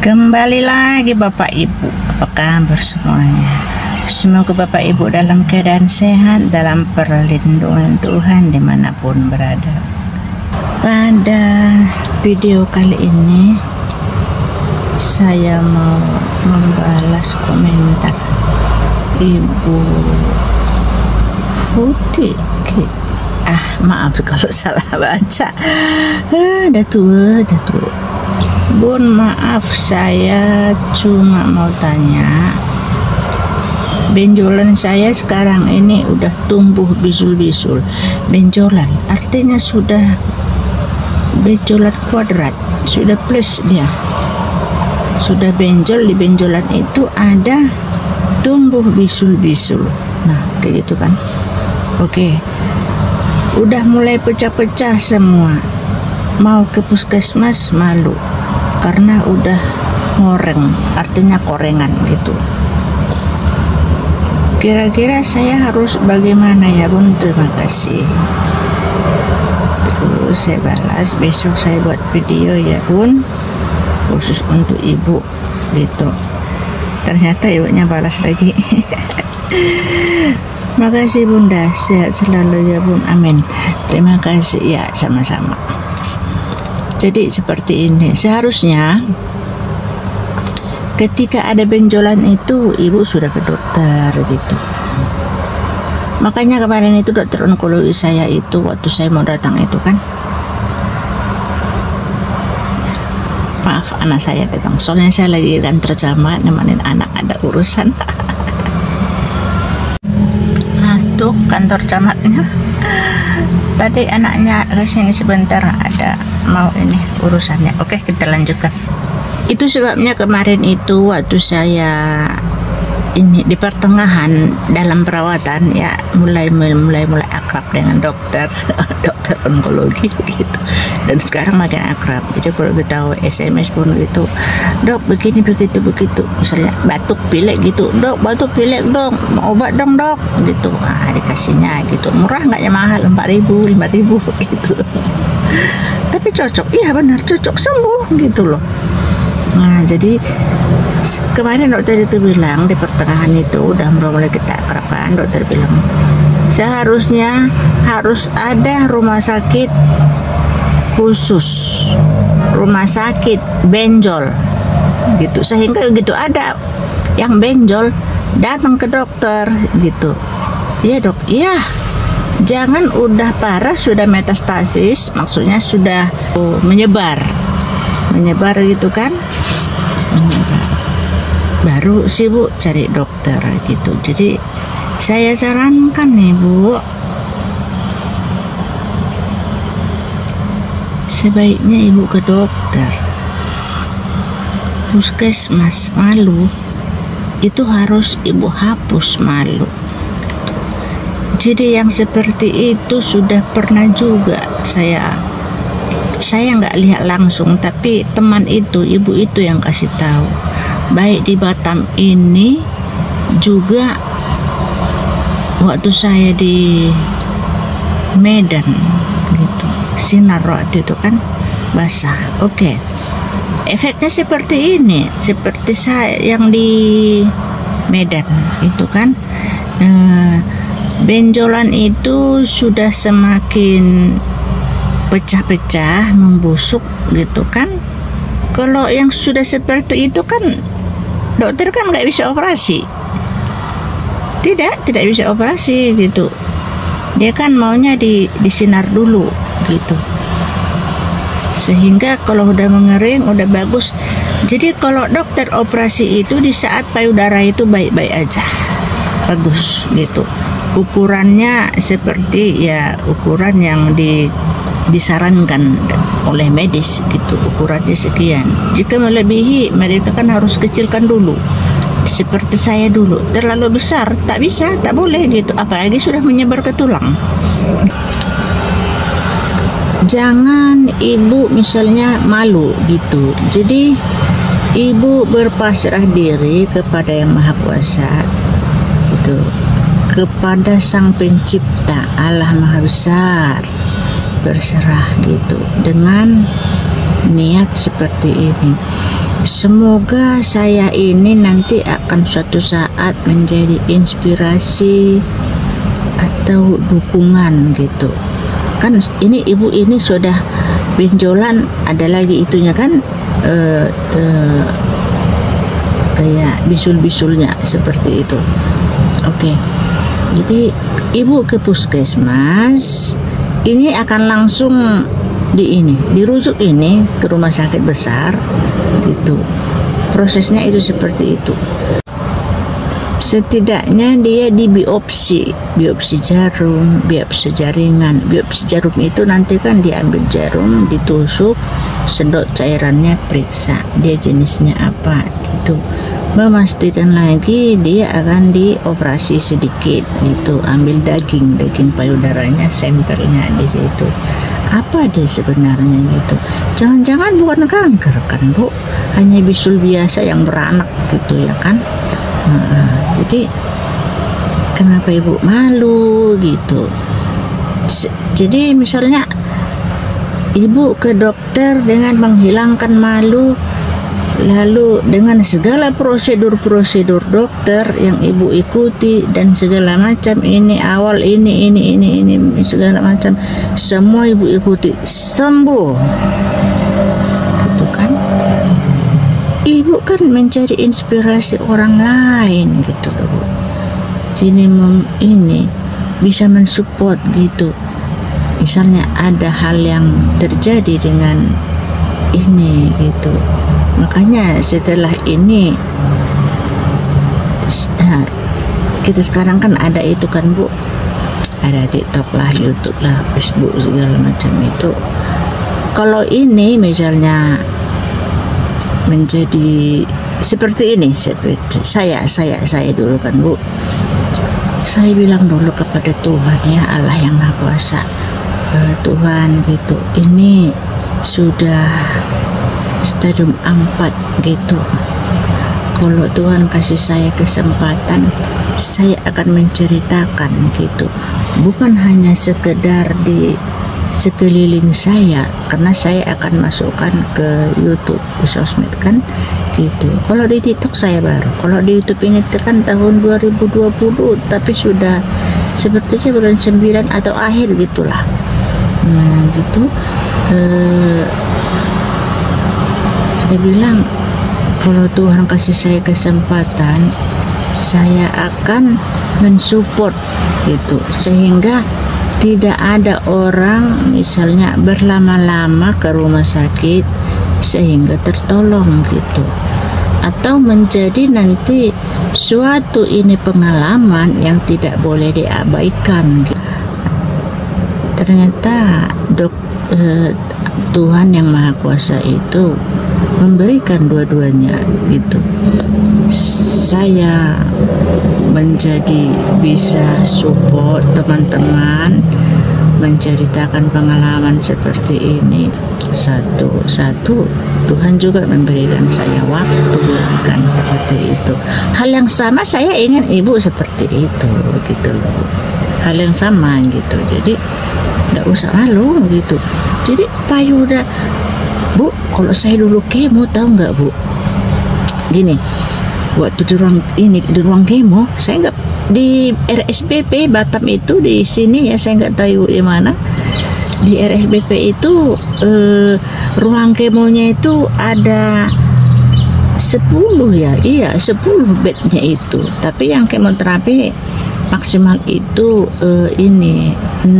Kembali lagi Bapak Ibu, apa kabar semuanya? Semoga Bapak Ibu dalam keadaan sehat, dalam perlindungan Tuhan dimanapun berada. Pada video kali ini saya mau membalas komentar Ibu Huti. Maaf kalau salah baca. Udah tua. Bun, maaf, saya cuma mau tanya, benjolan saya sekarang ini udah tumbuh bisul-bisul. Benjolan artinya sudah benjolan kuadrat, sudah plus dia, sudah benjol. Di benjolan itu ada tumbuh bisul-bisul. Nah kayak gitu kan. Oke, udah mulai pecah-pecah semua. Mau ke puskesmas malu karena udah ngoreng, artinya korengan gitu. Kira-kira saya harus bagaimana ya Bun? Terima kasih. Terus saya balas, besok saya buat video ya Bun, khusus untuk ibu gitu. Ternyata ibunya balas lagi. Makasih Bunda, sehat selalu ya Bun, amin. Terima kasih ya, sama-sama. Jadi seperti ini, seharusnya ketika ada benjolan itu ibu sudah ke dokter gitu. Makanya kemarin itu dokter onkologi saya itu waktu saya mau datang itu kan, maaf anak saya datang, soalnya saya lagi kantor camat nemenin anak ada urusan. Tuh kantor camatnya tadi anaknya kesini sebentar, ada mau ini urusannya. Oke, kita lanjutkan. Itu sebabnya kemarin itu waktu saya ini di pertengahan dalam perawatan ya mulai akrab dengan dokter onkologi gitu, dan sekarang makin akrab. Jadi kalau kita tahu SMS pun gitu, dok begini begitu, misalnya batuk pilek gitu, dok batuk pilek dong, mau obat dong dok gitu. Dikasihnya gitu, murah nggak ya, mahal 4.000 5.000 gitu. Tapi cocok, iya benar cocok, sembuh gitu loh. Nah jadi kemarin dokter itu bilang di pertengahan itu udah mulai kita akrab kan, dokter bilang seharusnya harus ada rumah sakit khusus, rumah sakit benjol gitu, sehingga gitu ada yang benjol datang ke dokter gitu. Iya dok, iya, jangan udah parah, sudah metastasis, maksudnya sudah menyebar gitu kan, menyebar, baru sih Bu cari dokter gitu. Jadi saya sarankan nih Bu, sebaiknya ibu ke dokter. Puskesmas malu itu harus ibu hapus malu. Jadi yang seperti itu sudah pernah juga saya nggak lihat langsung, tapi teman itu, ibu itu yang kasih tahu. Baik di Batam ini juga waktu saya di Medan gitu, sinar waktu itu kan basah. Oke, efeknya seperti ini, seperti saya yang di Medan itu kan. Benjolan itu sudah semakin pecah-pecah, membusuk gitu kan. Kalau yang sudah seperti itu kan dokter kan nggak bisa operasi, tidak bisa operasi gitu. Dia kan maunya disinar dulu gitu, sehingga kalau udah mengering udah bagus. Jadi kalau dokter operasi itu di saat payudara itu baik-baik aja, bagus gitu. Ukurannya seperti ya ukuran yang disarankan oleh medis gitu, ukurannya sekian. Jika melebihi mereka kan harus kecilkan dulu, seperti saya dulu terlalu besar, tak bisa, tak boleh gitu, apalagi sudah menyebar ke tulang. Jangan ibu misalnya malu gitu, jadi ibu berpasrah diri kepada Yang Maha Kuasa gitu, kepada Sang Pencipta Allah Maha Besar, berserah gitu dengan niat seperti ini. Semoga saya ini nanti akan suatu saat menjadi inspirasi atau dukungan gitu. Kan ini ibu ini sudah benjolan, ada lagi itunya kan, kayak bisul-bisulnya seperti itu. Oke. Jadi ibu ke puskesmas ini akan langsung dirujuk ini ke rumah sakit besar gitu. Prosesnya itu seperti itu. Setidaknya dia di biopsi jarum, biopsi jaringan. Biopsi jarum itu nanti kan diambil jarum, ditusuk, sedot cairannya, periksa dia jenisnya apa gitu. Memastikan lagi dia akan dioperasi sedikit gitu, ambil daging payudaranya, sampelnya di situ. Apa dia sebenarnya gitu? Jangan-jangan bukan kanker kan Bu? Hanya bisul biasa yang beranak gitu ya kan? Jadi kenapa ibu malu gitu? Jadi misalnya ibu ke dokter dengan menghilangkan malu, lalu dengan segala prosedur dokter yang ibu ikuti dan segala macam, ini awal ini segala macam semua ibu ikuti, sembuh gitu kan. Ibu kan mencari inspirasi orang lain gitu loh Bu. Jadi ini bisa mensupport gitu. Misalnya ada hal yang terjadi dengan ini gitu. Makanya setelah ini kita sekarang kan ada itu kan Bu, ada TikTok lah, YouTube lah, Facebook segala macam itu. Kalau ini misalnya menjadi seperti ini, seperti saya dulu kan Bu, saya bilang dulu kepada Tuhan, ya Allah yang Maha Kuasa, Tuhan gitu, ini sudah stadium 4 gitu. Kalau Tuhan kasih saya kesempatan, saya akan menceritakan gitu, bukan hanya sekedar di sekeliling saya, karena saya akan masukkan ke YouTube, ke sosmed kan gitu. Kalau di TikTok saya baru, kalau di YouTube ini kan tahun 2020, tapi sudah sepertinya bulan 9 atau akhir gitulah. Gitu. Saya bilang kalau Tuhan kasih saya kesempatan, saya akan mensupport gitu, sehingga tidak ada orang misalnya berlama-lama ke rumah sakit sehingga tertolong gitu, atau menjadi nanti suatu ini pengalaman yang tidak boleh diabaikan gitu. Ternyata Tuhan yang Maha Kuasa itu memberikan dua-duanya gitu. Saya menjadi bisa support teman-teman menceritakan pengalaman seperti ini. Satu Tuhan juga memberikan saya waktu kan seperti itu. Hal yang sama saya ingin ibu seperti itu gitu loh. Hal yang sama gitu. Jadi nggak usah malu gitu. Jadi payuda Bu, kalau saya dulu kemo, tahu nggak Bu? Gini, waktu di ruang kemo, saya nggak di RSPP Batam itu, di sini ya saya nggak tahu di mana. Di RSPP itu ruang kemonya itu ada 10 ya, iya 10 bednya itu. Tapi yang kemoterapi maksimal itu ini 6.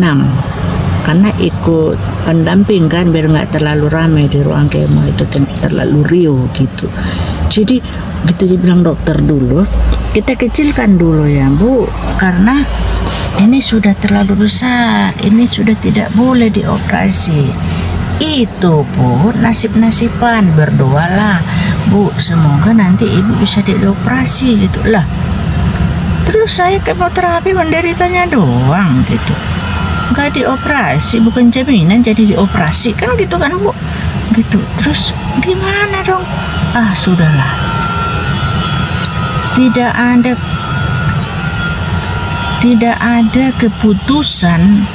Karena ikut pendamping kan, biar nggak terlalu ramai di ruang kemo itu, terlalu riuh gitu. Jadi gitu dibilang dokter dulu, kita kecilkan dulu ya Bu, karena ini sudah terlalu besar, ini sudah tidak boleh dioperasi. Itu pun nasib-nasiban, berdoalah Bu, semoga nanti ibu bisa dioperasi gitu lah. Terus saya kemoterapi menderitanya doang gitu, nggak dioperasi, bukan jaminan jadi dioperasi kan gitu kan Bu gitu. Terus gimana dong? Sudahlah, tidak ada keputusan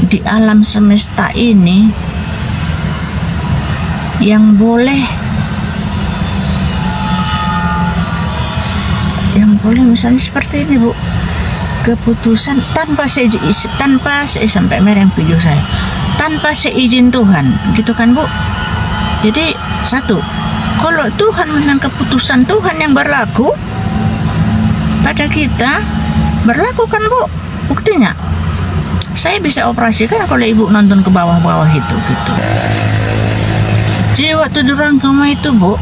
di alam semesta ini yang boleh boleh misalnya seperti ini Bu, keputusan tanpa sampai mereng video saya, tanpa seizin Tuhan, gitu kan Bu. Jadi satu, kalau Tuhan memang keputusan Tuhan yang berlaku pada kita, berlaku kan Bu. Buktinya saya bisa operasikan kalau ibu nonton ke bawah-bawah itu gitu. Jadi waktu di ruang koma itu Bu,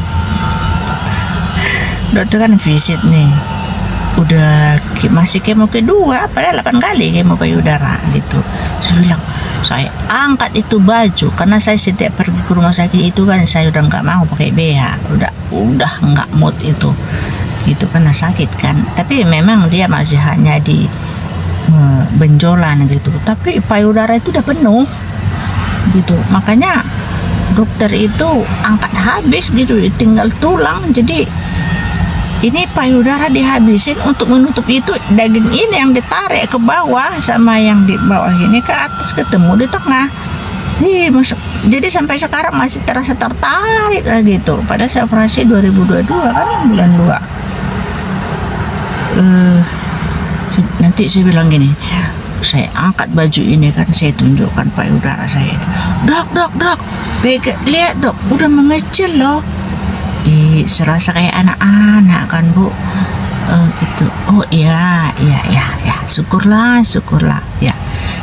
dokter kan visit nih, udah masih kemo kedua, padahal 8 kali kemo payudara gitu. Saya bilang, saya angkat itu baju karena saya setiap pergi ke rumah sakit itu kan saya udah nggak mau pakai BH, udah nggak mood itu gitu karena sakit kan. Tapi memang dia masih hanya di benjolan gitu, tapi payudara itu udah penuh gitu. Makanya dokter itu angkat habis gitu, tinggal tulang. Jadi ini payudara dihabisin untuk menutup itu, daging ini yang ditarik ke bawah sama yang di bawah ini ke atas ketemu di tengah. Jadi sampai sekarang masih terasa tertarik gitu. Pada saya operasi 2022 kan bulan 2. Nanti saya bilang gini, saya angkat baju ini kan, saya tunjukkan payudara saya. Dok, lihat dok, udah mengecil loh. Serasa kayak anak-anak kan Bu. Gitu. Oh iya, syukurlah ya.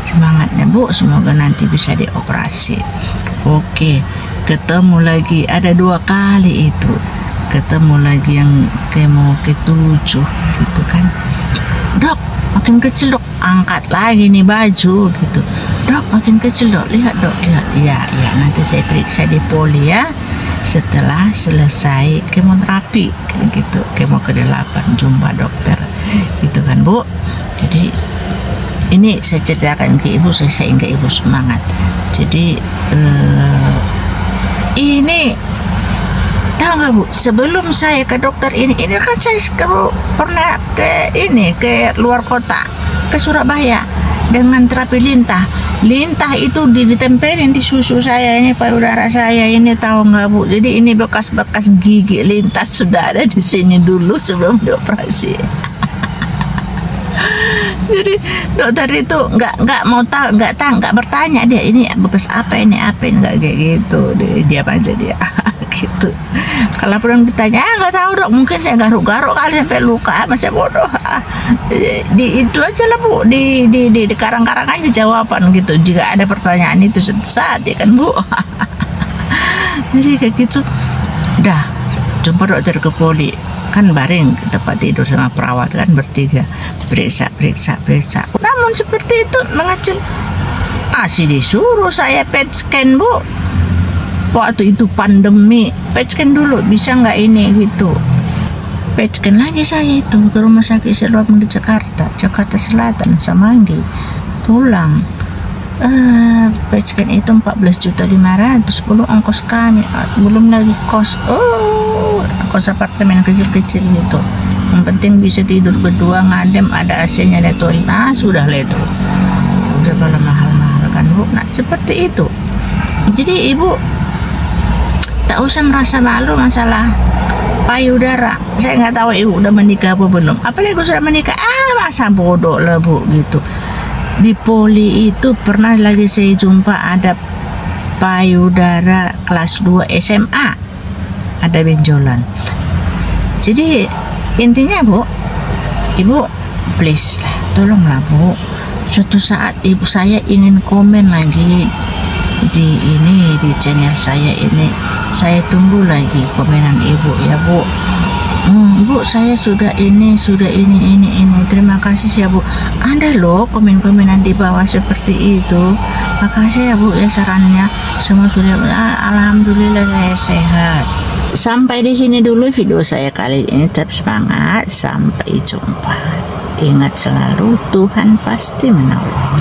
Semangatnya Bu, semoga nanti bisa dioperasi. Oke, ketemu lagi, ada 2 kali itu. Ketemu lagi yang kemo ke-7 gitu kan. Dok, makin kecil dok, angkat lagi nih baju gitu. Dok, makin kecil dok, lihat dok, lihat. Ya, nanti saya periksa di poli ya. Setelah selesai kemoterapi kayak gitu, kemo ke-8 jumpa dokter gitu kan Bu. Jadi ini saya ceritakan ke ibu, saya sehingga ibu semangat. Jadi ini tahu nggak Bu, sebelum saya ke dokter ini kan saya pernah ke luar kota, ke Surabaya dengan terapi lintah itu ditempelin di susu saya ini, payudara saya ini, tahu nggak Bu. Jadi ini bekas-bekas gigi lintas sudah ada di sini dulu sebelum dioperasi. Jadi dokter itu nggak mau tahu, nggak bertanya dia ini bekas apa ini nggak kayak gitu, dia aja dia gitu. Kalau pun ditanya nggak tahu dok, mungkin saya garuk-garuk kali sampai luka, masih bodoh. Di itu aja lah Bu, di karang-karang aja jawaban gitu jika ada pertanyaan itu saat ya kan Bu. Jadi kayak gitu. Dah jumpa dokter ke poli kan, baring ke tempat tidur sama perawat kan, bertiga periksa. Namun seperti itu mengecil, masih disuruh saya PET scan Bu. Waktu itu pandemi, PET scan dulu bisa nggak ini gitu. PET scan lagi saya itu ke rumah sakit Siloam di Jakarta Selatan, Semanggi, tulang. PET scan itu 14.500.000, belum ongkos kami, belum lagi kos apartemen kecil-kecil gitu. Yang penting bisa tidur berdua, ngadem, ada AC-nya, ada toilet. Nah sudah lah itu, udah kalau mahal-mahal kan Bu. Nah seperti itu. Jadi ibu tak usah merasa malu masalah payudara. Saya nggak tahu ibu udah menikah apa belum, apalagi sudah menikah, masa bodoh lah Bu gitu. Di poli itu pernah lagi saya jumpa ada payudara kelas 2 SMA, ada benjolan. Jadi intinya Bu, ibu please lah, tolonglah Bu, suatu saat ibu saya ingin komen lagi di channel saya ini. Saya tunggu lagi komenan ibu ya Bu. Bu, saya sudah ini. Terima kasih ya Bu. Ada loh komen-komenan di bawah seperti itu. Makasih ya Bu ya sarannya. Semua sudah, alhamdulillah saya sehat. Sampai di sini dulu video saya kali ini. Tetap semangat. Sampai jumpa. Ingat selalu, Tuhan pasti menolong.